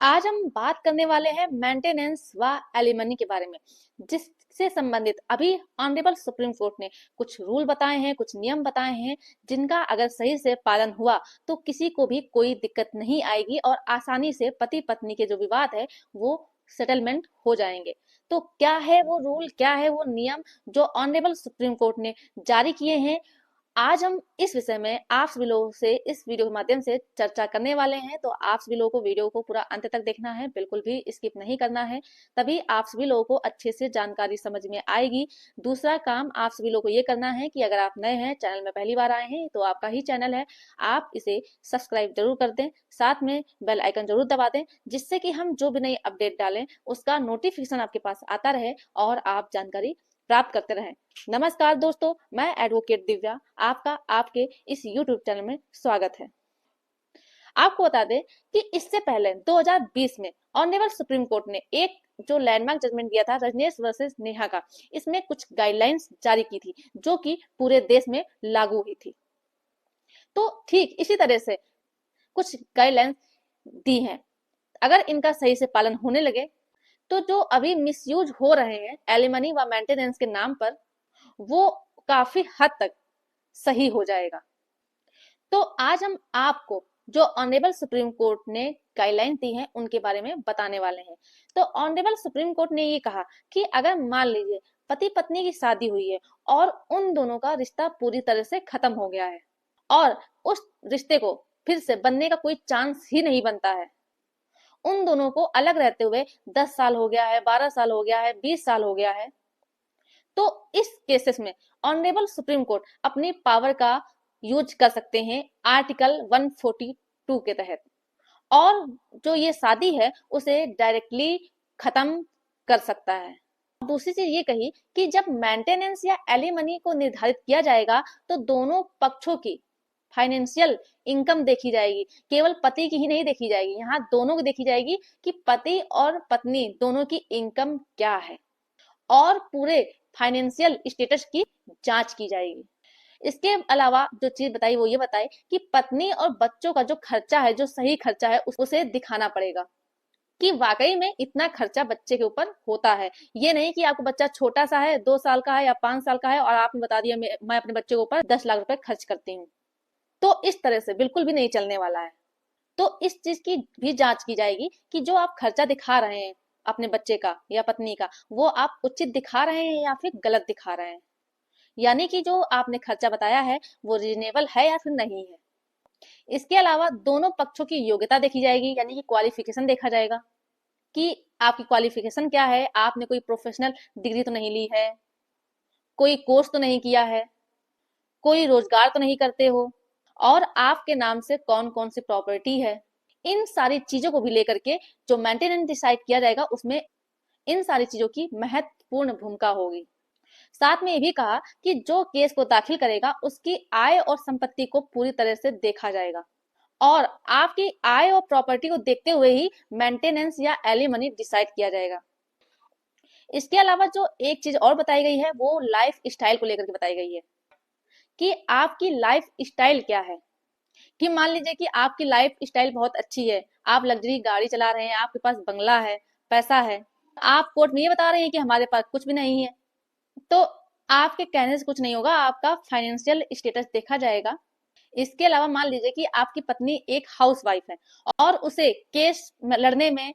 आज हम बात करने वाले हैं मेंटेनेंस व एलिमनी के बारे में, जिससे संबंधित अभी ऑनरेबल सुप्रीम कोर्ट ने कुछ रूल बताए हैं, कुछ नियम बताए हैं, जिनका अगर सही से पालन हुआ तो किसी को भी कोई दिक्कत नहीं आएगी और आसानी से पति पत्नी के जो विवाद है वो सेटलमेंट हो जाएंगे। तो क्या है वो रूल, क्या है वो नियम जो ऑनरेबल सुप्रीम कोर्ट ने जारी किए हैं, आज हम इस विषय में आप सभी लोगों से इस वीडियो के माध्यम से चर्चा करने वाले हैं। तो आप सभी लोगों को वीडियो को पूरा अंत तक देखना है, बिल्कुल भी स्किप नहीं करना है, तभी आप सभी लोगों को अच्छे से जानकारी समझ में आएगी। दूसरा काम आप सभी लोगों को ये करना है कि अगर आप नए हैं, चैनल में पहली बार आए हैं, तो आपका ही चैनल है, आप इसे सब्सक्राइब जरूर कर दें, साथ में बेल आइकन जरूर दबा दें, जिससे कि हम जो भी नई अपडेट डालें उसका नोटिफिकेशन आपके पास आता रहे और आप जानकारी प्राप्त करते रहें। नमस्कार दोस्तों, मैं एडवोकेट दिव्या आपका आपके इस YouTube चैनल में स्वागत है। आपको बता दें कि इससे पहले 2020 में ऑनरेबल सुप्रीम कोर्ट ने एक जो लैंडमार्क जजमेंट दिया था रजनीश वर्सेस नेहा का, इसमें कुछ गाइडलाइंस जारी की थी जो कि पूरे देश में लागू हुई थी। तो ठीक इसी तरह से कुछ गाइडलाइंस दी हैं, अगर इनका सही से पालन होने लगे तो जो अभी मिसयूज हो रहे हैं एलिमनी व मेंटेनेंस के नाम पर, वो काफी हद तक सही हो जाएगा। तो आज हम आपको जो ऑनरेबल सुप्रीम कोर्ट ने गाइडलाइन दी है उनके बारे में बताने वाले हैं। तो ऑनरेबल सुप्रीम कोर्ट ने ये कहा कि अगर मान लीजिए पति पत्नी की शादी हुई है और उन दोनों का रिश्ता पूरी तरह से खत्म हो गया है और उस रिश्ते को फिर से बनने का कोई चांस ही नहीं बनता है, उन दोनों को अलग रहते हुए 10 साल हो गया है, 12 साल हो गया है, 20 साल हो गया है, तो इस केसेस में ऑनरेबल सुप्रीम कोर्ट अपनी पावर का यूज कर सकते हैं आर्टिकल 142 के तहत, और जो ये शादी है उसे डायरेक्टली खत्म कर सकता है। दूसरी चीज ये कही कि जब मेंटेनेंस या एलिमनी को निर्धारित किया जाएगा तो दोनों पक्षों की फाइनेंशियल इनकम देखी जाएगी, केवल पति की ही नहीं देखी जाएगी, यहाँ दोनों की देखी जाएगी कि पति और पत्नी दोनों की इनकम क्या है और पूरे फाइनेंशियल स्टेटस की जांच की जाएगी। इसके अलावा जो चीज बताई वो ये बताई कि पत्नी और बच्चों का जो खर्चा है, जो सही खर्चा है, उसे दिखाना पड़ेगा कि वाकई में इतना खर्चा बच्चे के ऊपर होता है। ये नहीं कि आपको बच्चा छोटा सा है, 2 साल का है या 5 साल का है और आपने बता दिया मैं अपने बच्चे के ऊपर 10 लाख रुपए खर्च करती हूँ, तो इस तरह से बिल्कुल भी नहीं चलने वाला है। तो इस चीज की भी जांच की जाएगी कि जो आप खर्चा दिखा रहे हैं अपने बच्चे का या पत्नी का, वो आप उचित दिखा रहे हैं या फिर गलत दिखा रहे हैं, यानी कि जो आपने खर्चा बताया है वो रीजनेबल है या फिर नहीं है। इसके अलावा दोनों पक्षों की योग्यता देखी जाएगी, यानी कि क्वालिफिकेशन देखा जाएगा कि आपकी क्वालिफिकेशन क्या है, आपने कोई प्रोफेशनल डिग्री तो नहीं ली है, कोई कोर्स तो नहीं किया है, कोई रोजगार तो नहीं करते हो, और आपके नाम से कौन कौन सी प्रॉपर्टी है। इन सारी चीजों को भी लेकर के जो मेंटेनेंस डिसाइड किया जाएगा उसमें इन सारी चीजों की महत्वपूर्ण भूमिका होगी। साथ में ये भी कहा कि जो केस को दाखिल करेगा उसकी आय और संपत्ति को पूरी तरह से देखा जाएगा और आपकी आय और प्रॉपर्टी को देखते हुए ही मेंटेनेंस या एलिमनी डिसाइड किया जाएगा। इसके अलावा जो एक चीज और बताई गई है वो लाइफ स्टाइल को लेकर के बताई गई है कि आपकी लाइफ स्टाइल क्या है। कि मान लीजिए कि आपकी लाइफ स्टाइल बहुत अच्छी है, आप लग्जरी गाड़ी चला रहे हैं, आपके पास बंगला है, पैसा है, आप कोर्ट में ये बता रहे हैं कि हमारे पास कुछ भी नहीं है, तो आपके कहने से कुछ नहीं होगा, आपका फाइनेंशियल स्टेटस देखा जाएगा। इसके अलावा मान लीजिए कि आपकी पत्नी एक हाउसवाइफ है और उसे केस लड़ने में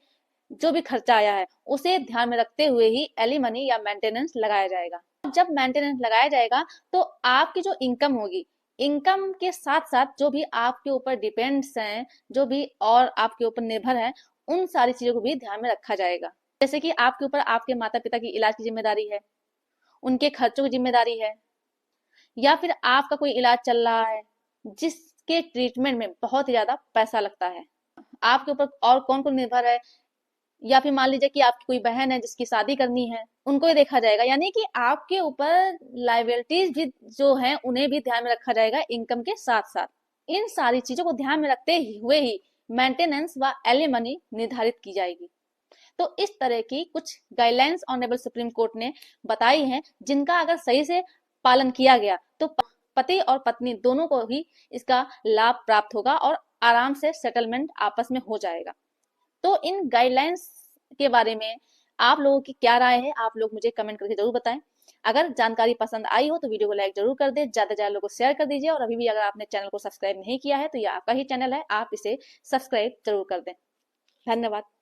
जो भी खर्चा आया है उसे ध्यान में रखते हुए ही एलिमनी या मेंटेनेंस लगाया जाएगा। जब मेंटेनेंस लगाया जाएगा तो आपकी जो इनकम होगी, इनकम के साथ साथ जो भी आपके ऊपर डिपेंड्स हैं, जो भी और आपके ऊपर निर्भर है, उन सारी चीजों को भी ध्यान में रखा जाएगा। जैसे कि आपके ऊपर आपके माता पिता की इलाज की जिम्मेदारी है, उनके खर्चों की जिम्मेदारी है, या फिर आपका कोई इलाज चल रहा है जिसके ट्रीटमेंट में बहुत ही ज्यादा पैसा लगता है, आपके ऊपर और कौन कौन निर्भर है, या फिर मान लीजिए कि आपकी कोई बहन है जिसकी शादी करनी है, उनको ही देखा जाएगा। यानी कि आपके ऊपर लायबिलिटीज भी जो हैं उन्हें भी ध्यान में रखा जाएगा इनकम के साथ साथ। इन सारी चीजों को ध्यान में रखते हुए ही मेंटेनेंस व एलिमनी निर्धारित की जाएगी। तो इस तरह की कुछ गाइडलाइंस ऑनरेबल सुप्रीम कोर्ट ने बताई हैं, जिनका अगर सही से पालन किया गया तो पति और पत्नी दोनों को ही इसका लाभ प्राप्त होगा और आराम से सेटलमेंट आपस में हो जाएगा। तो इन गाइडलाइंस के बारे में आप लोगों की क्या राय है, आप लोग मुझे कमेंट करके जरूर बताएं। अगर जानकारी पसंद आई हो तो वीडियो को लाइक जरूर कर दें, ज्यादा से ज्यादा लोगों को शेयर कर दीजिए, और अभी भी अगर आपने चैनल को सब्सक्राइब नहीं किया है तो ये आपका ही चैनल है, आप इसे सब्सक्राइब जरूर कर दें। धन्यवाद।